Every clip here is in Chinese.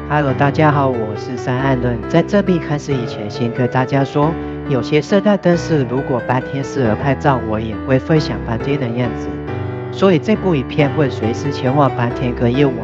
Hello， 大家好，我是三岸人。在這邊開始以前，先跟大家說，有些色帶燈飾如果白天適合拍照，我也會分享白天的樣子。所以這部影片會隨時前往白天跟夜晚，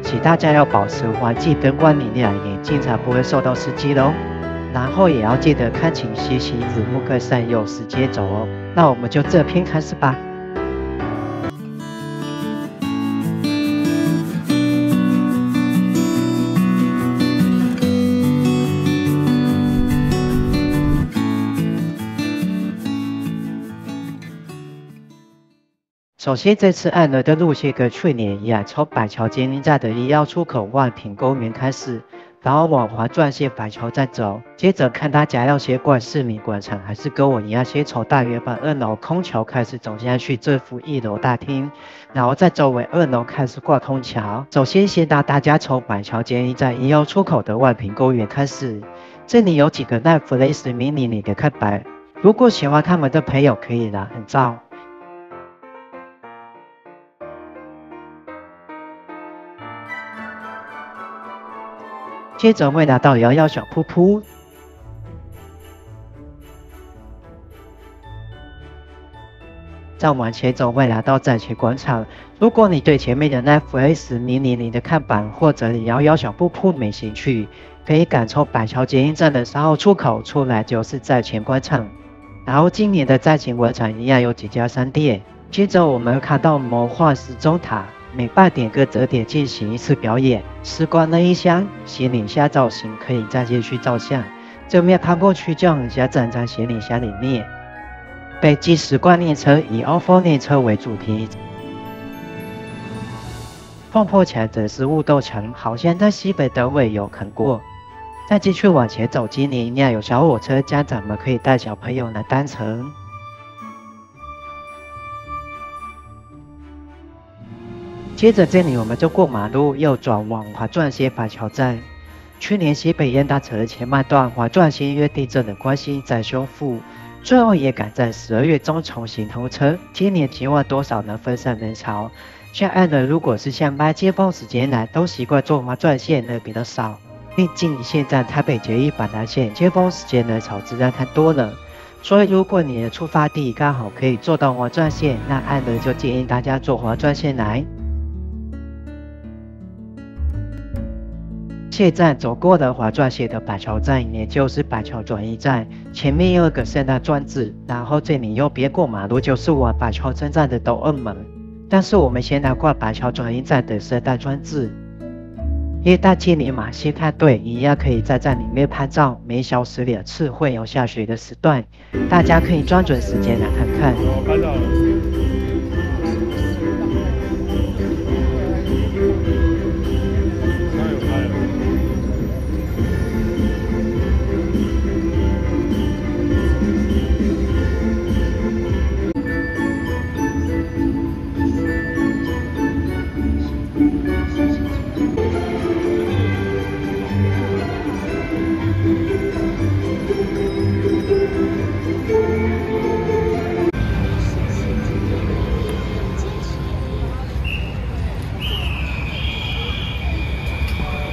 請大家要保持環境燈光明亮，眼睛才不會受到刺激哦。然後也要記得看清晰息，字幕跟善用時間軸哦。那我們就這片開始吧。首先，這次案的路線跟去年一樣，從板橋捷運站的1號出口萬品公園開始，然後往環狀線板橋站走。接着看大家要先逛市民廣場，還是跟我一樣，先從大圓板2樓空橋開始走下去政府1樓大廳，然後再走回2樓開始逛空橋。首先帶大家從板橋捷運站1號出口的萬品公園開始，這裡有幾個Netflix迷你的看板，如果喜歡他們的朋友可以來很照。接着會來到11小瀑布，再往前走會來到站前廣場。如果你對前面的 Netflix 迷你的看板或者11小瀑布沒興趣，可以趕從板橋捷運站的3號出口出來就是站前廣場。然後今年的站前廣場一樣有幾家商店。接着我們看到魔幻時鐘塔。每半點跟折點進行一次表演，時光的音箱、行李箱造型可以再進去照相。正面看過去就很像站在行李箱裡面。北極時光列車以OFO列車為主題。碰碰牆則是霧洞牆，好像在西北燈會有看過。再繼續往前走，今年一樣有小火車，家長們可以帶小朋友來搭乘。接着這裡我們就過馬路，右轉往環狀線板橋站。去年西北延大城前半段環狀線因為地震的關係在修復，最後也趕在12月中重新通車。今年期望多少能分散人潮。像案的如果是像買尖峰時間來，都習慣坐環狀線的比較少。畢竟現在台北捷運板南線尖峰時間人潮自然太多了，所以如果你的出發地剛好可以坐到環狀線，那案的就建議大家坐環狀線來。現在走過的環狀線的板橋站，也就是板橋轉運站，前面有一個聖誕裝置，然後這裡右邊過馬路就是往板橋車站的東二門。但是我們先來逛板橋轉運站的聖誕裝置，耶誕紀念馬戲派對一樣可以在站裡面拍照，每小時2次會有下雪的時段，大家可以抓準時間來看看。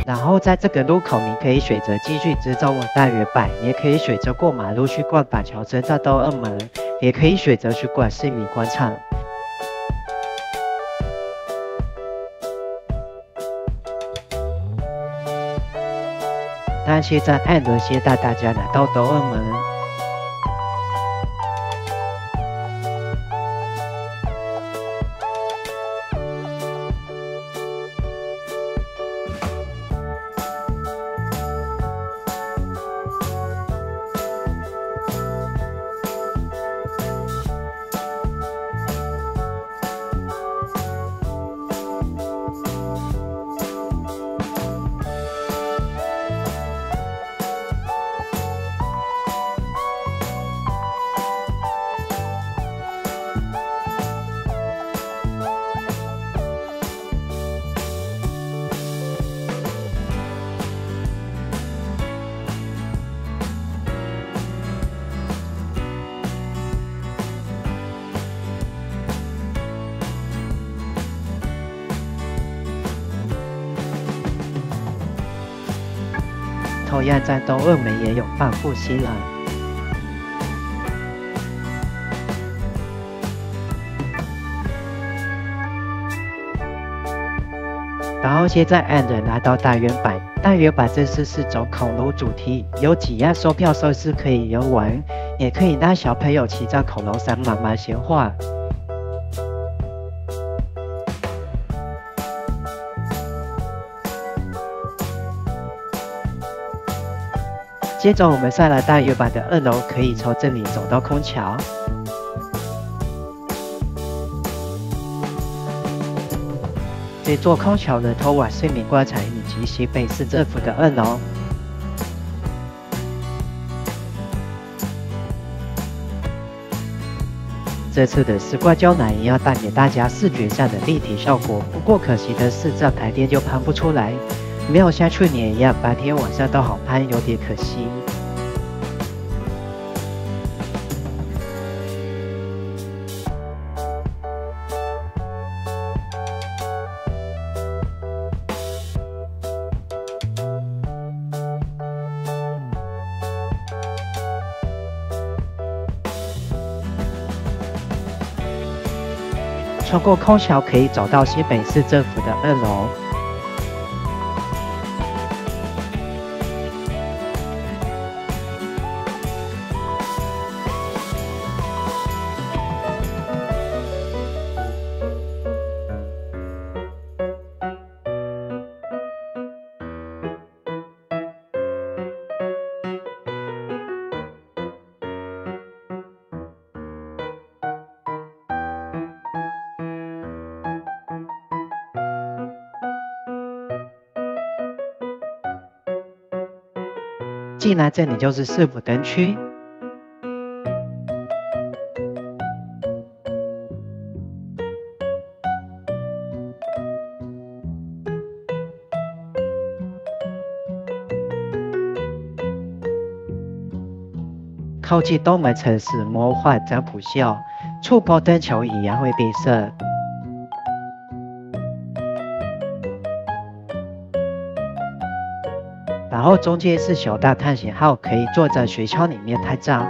然後在這個路口，你可以選擇繼續直走往大圓板，也可以選擇過馬路去逛板橋車站東二門，也可以選擇去逛市民廣場。但現在案輪先帶大家來到東二門。同樣在東二美也有放復興了。然後现在按人来到大圓板，大圓板这次是走恐龍主題，有幾樣售票設施可以遊玩，也可以讓小朋友騎在恐龍上慢慢閒話。接着我們上來大圓板的2樓，可以從這裡走到空橋。這座空橋能通往市民廣場以及新北市政府的2樓。這次的時光膠囊也要帶給大家視覺上的立體效果，不過可惜的是這台電就噴不出來，沒有像去年一樣白天晚上都好噴，有點可惜。穿過空橋可以走到新北市政府的2樓。進來這裡就是市府燈區，靠近東門城市魔幻占卜秀，觸碰燈球一樣會變色。然後中間是熊大探險號，可以坐在學校裡面拍照。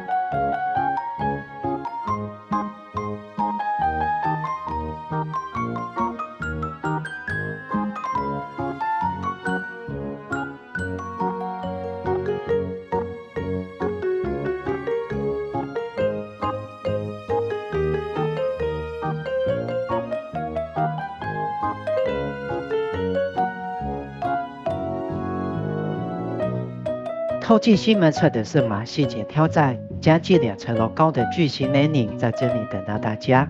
靠近西門側的是馬戲節挑戰，將近2層樓高的巨型雷鈴在這裡等到大家。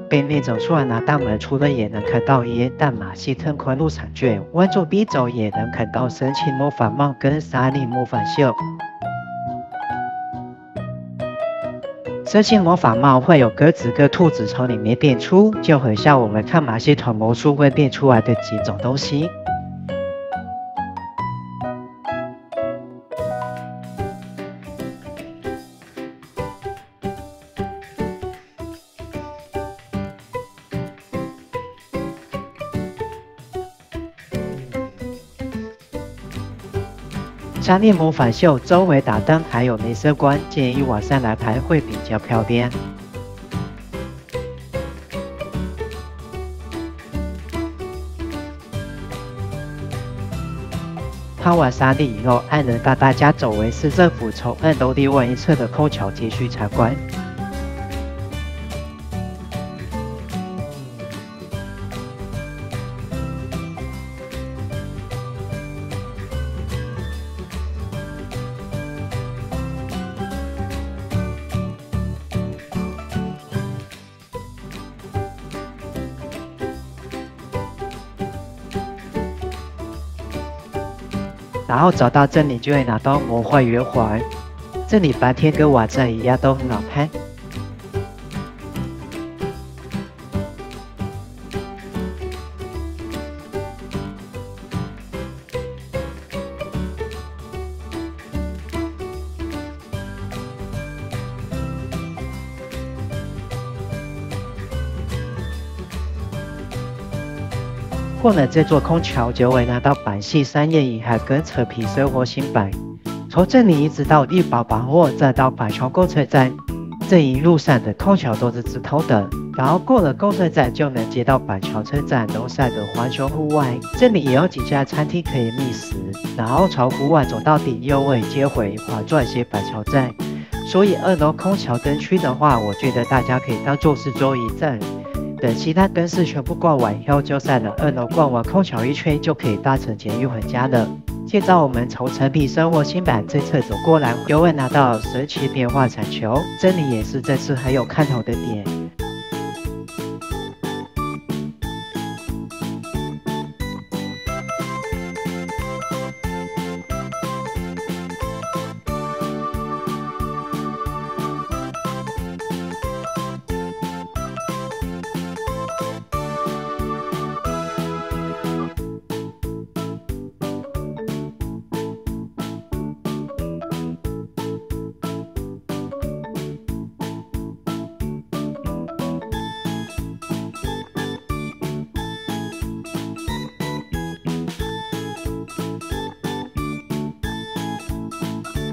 便利走出來拿大門，除了也能看到耶誕馬戲特快入場券，往左邊走也能看到神奇魔法帽跟沙粒魔法秀。神奇魔法帽會有鴿子跟兔子從裡面變出，就很像我們看馬戲團魔術會變出來的幾種東西。沙粒魔法秀周圍打燈，還有鐳射光，建議晚上來拍會比較漂亮。拍完沙粒以後，按人帶大家走為市政府，從2樓另外一側的空橋繼續參觀。然後走到這裡就會拿到魔幻圓環，這裡白天跟晚上一樣都很好拍。過了這座空橋，就會拿到板系3頁以海跟扯皮生活新版。從這裡一直到麗寶百貨，再到板橋公車站，這一路上的空橋都是直通的。然後過了公車站，就能接到板橋車站樓上的環球戶外，這裡也有幾家餐廳可以覓食。然後從戶外走到底，又會接回環狀線板橋站。所以2樓空橋燈區的話，我覺得大家可以當做是坐一站。等其他燈飾全部逛完以後，就上了2樓逛完空橋一圈，就可以搭乘捷運回家了。接着我們從誠品生活新版這側走過來，就會拿到神奇變化產球，這裡也是這次很有看頭的點。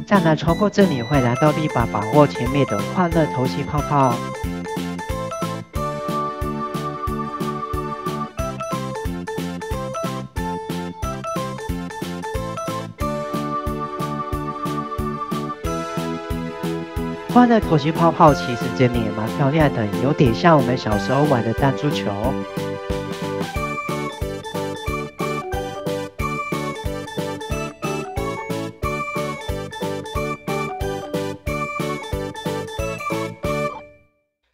再來穿過這裡會來到麗寶百貨前面的歡樂頭洗泡泡。歡樂頭洗泡泡其實這裡也蠻漂亮的，有點像我們小時候玩的彈珠球。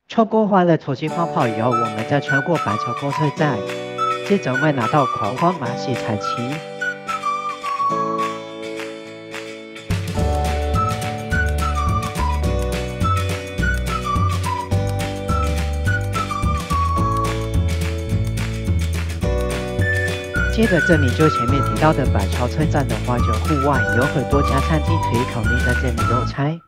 穿過歡樂頭洗泡泡以後，我們再穿過板橋公車站，接着會拿到狂歡馬戲彩旗。接着這裡就前面提到的板橋車站的環球戶外，有很多家餐廳可以考慮在這裡用餐。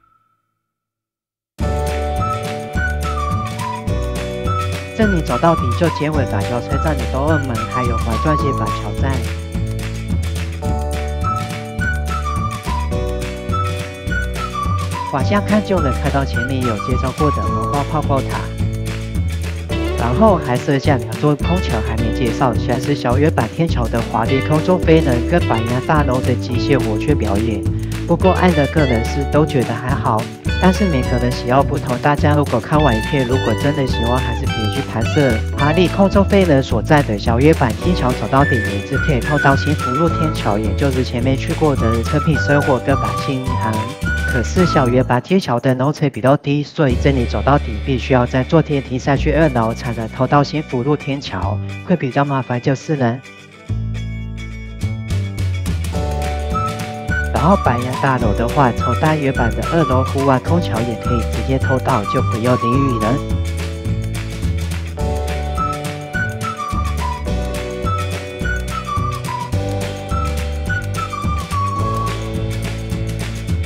這裡走到底就接回板橋車站的東二門，還有環狀線板橋站。往下看就能看到前面有介紹過的文化泡泡塔，然後還剩下2座空橋還沒介紹，像是小圓板天橋的華麗空中飛人跟板牙大樓的極限火雀表演。不過愛的個人是都覺得還好。但是每個人喜好不同，大家如果看完影片，如果真的喜歡，還是可以去拍攝。華麗空中飛人所在的小圓板天橋走到底，也是可以透到新福路天橋，也就是前面去過的誠品生活跟百信銀行。可是小圓板天橋的樓層比較低，所以這裡走到底必須要再坐電梯下去2樓，才能透到新福路天橋，會比較麻煩就是了。然後板牙大樓的話，從大圓板的2樓戶外空橋也可以直接透到，就不用淋雨了。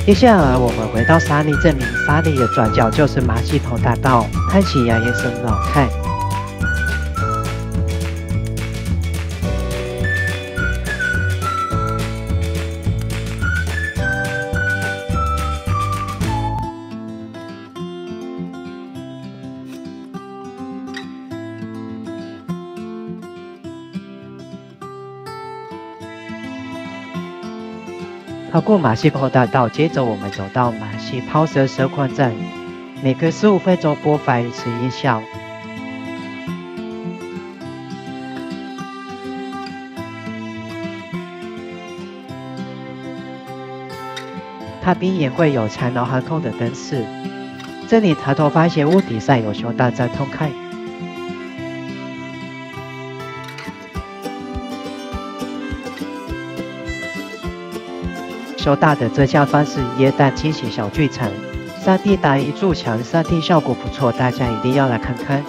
接下來我們回到沙利這裡，沙利的轉角就是馬戲頭大道，看起來也是很好看。跑過馬戲頭大道，接着我們走到馬戲拋蛇蛇況站，每隔15分鐘播放一次音效。塔邊也會有長榮航空的燈飾。這裡抬頭發現屋頂上有熊大在偷看。收大的这下方是耶誕驚喜小劇場，3D 打一炷香，3D 效果不錯，大家一定要來看看。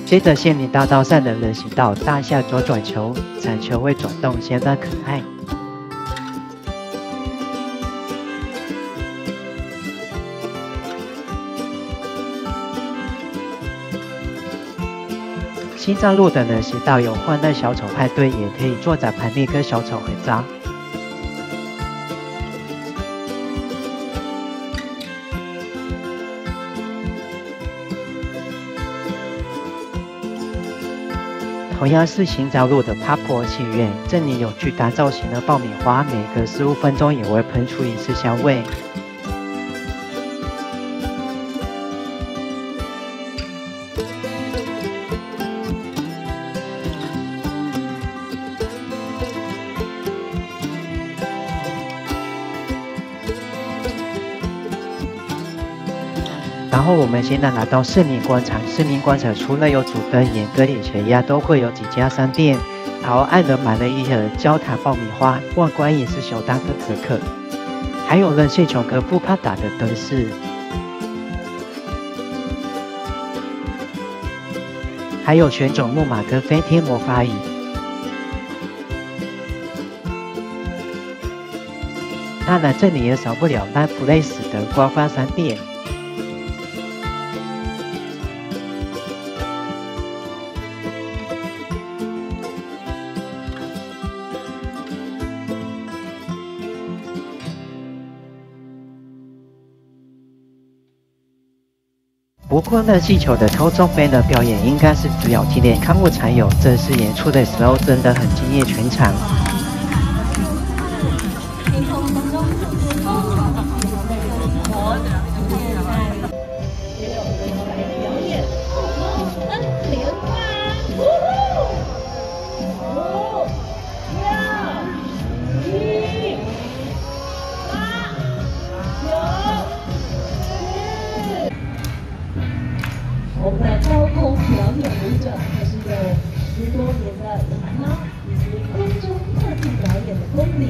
接着縣民大道上的人行道搭下左轉球，鏟球會轉動，相當可愛。西藏路的人行道有歡樂小丑派對，也可以坐在旁邊跟小丑合照。同樣是新疆路的帕婆戲院，這裡有巨大造型的爆米花，每隔15分鐘也會噴出一次香味。然後我們現在來到森林廣場，森林廣場除了有主燈，也跟以前一樣都會有幾家商店。然後愛人買了一盒焦糖爆米花，外觀也是相當的可口。還有人氣球跟不怕打的燈飾，還有旋轉木馬跟飛天魔法椅。當然，這裡也少不了 Nice Place 的官方商店。不過热气球的空中飞人表演應該是只有今年開幕才有，正式演出的時候真的很驚豔全場。我們的高空表演舞者可是有10多年的體操以及空中特技表演的功力。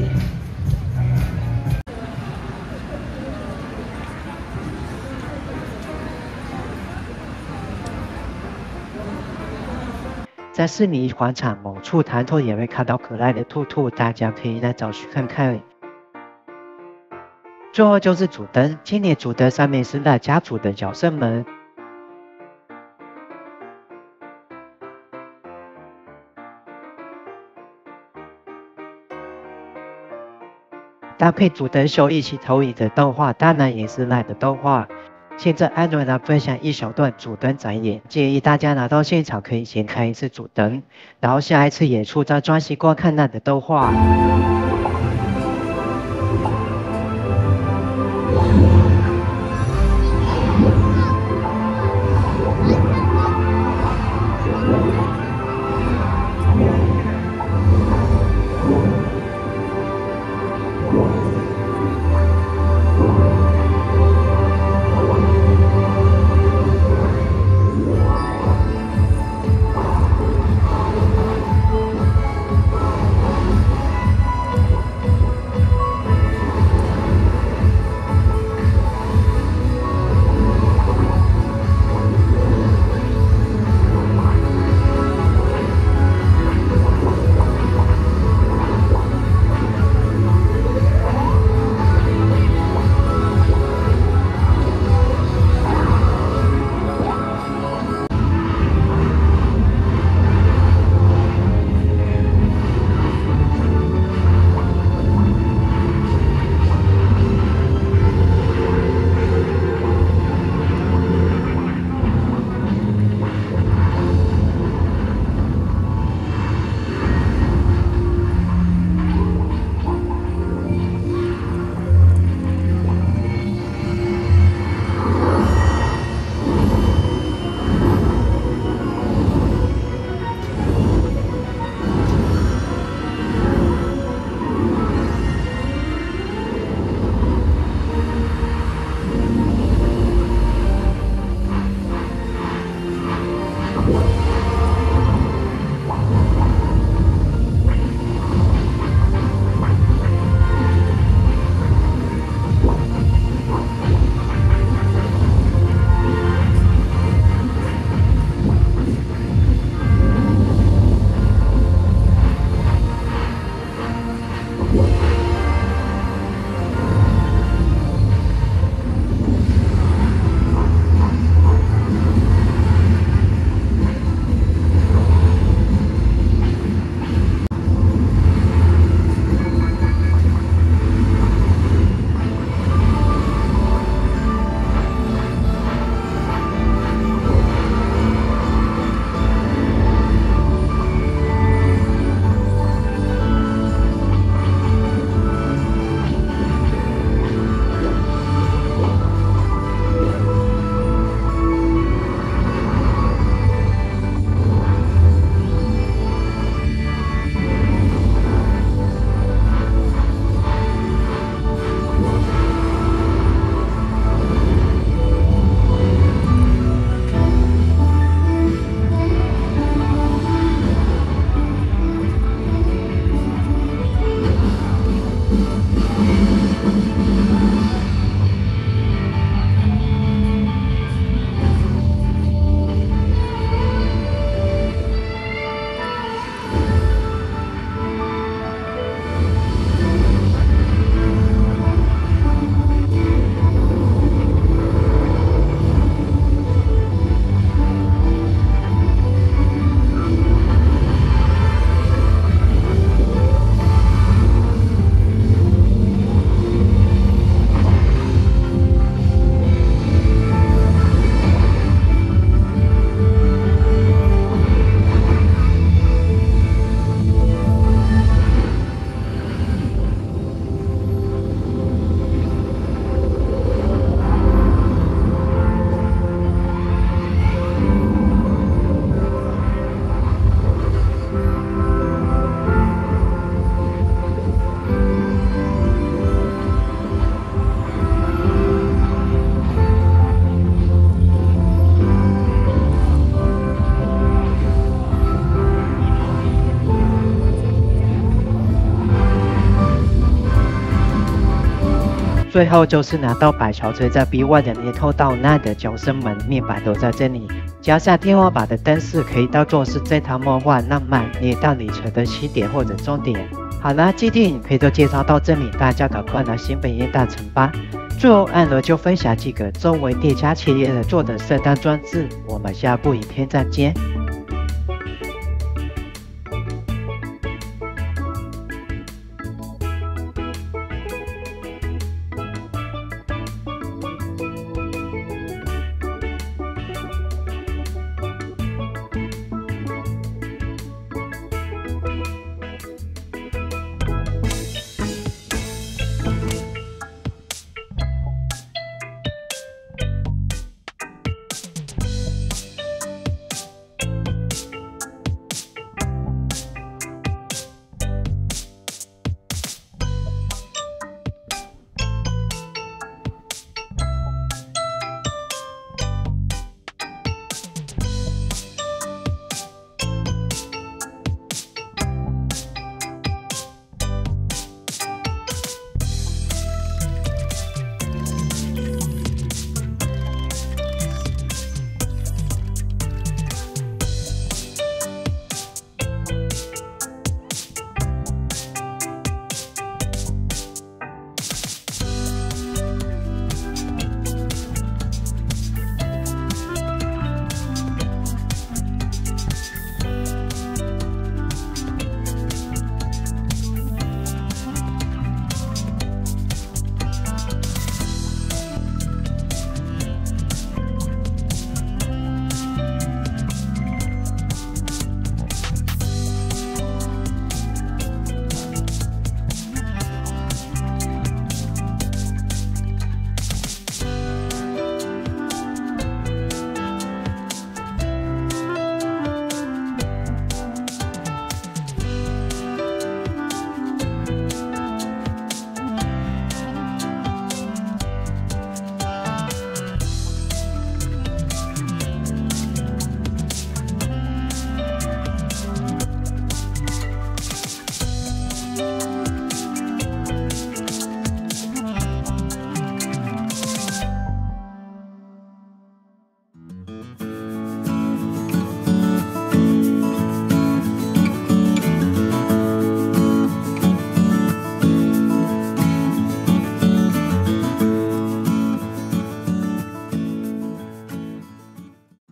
在士林廣場某處抬頭也會看到可愛的兔兔，大家可以來找去看看。最後就是主燈，今年主燈上面是賴家族的角色們。搭配主燈秀一起投影的動畫，當然也是賴的動畫。現在艾倫來分享一小段主燈展演，建議大家拿到現場可以先看一次主燈，然後下一次演出再專心觀看賴的動畫。最後就是拿到板橋追在 B1 的年頭到那的角色們面板都在這裡，加上天花板的燈飾可以當做是這套夢幻浪漫列到里程的起點或者終點。好啦，今天影片就介紹到這裡，大家趕快來新北耶誕城吧。最後按了就分享幾個周圍店家企業合作的聖誕裝置，我們下部影片再見。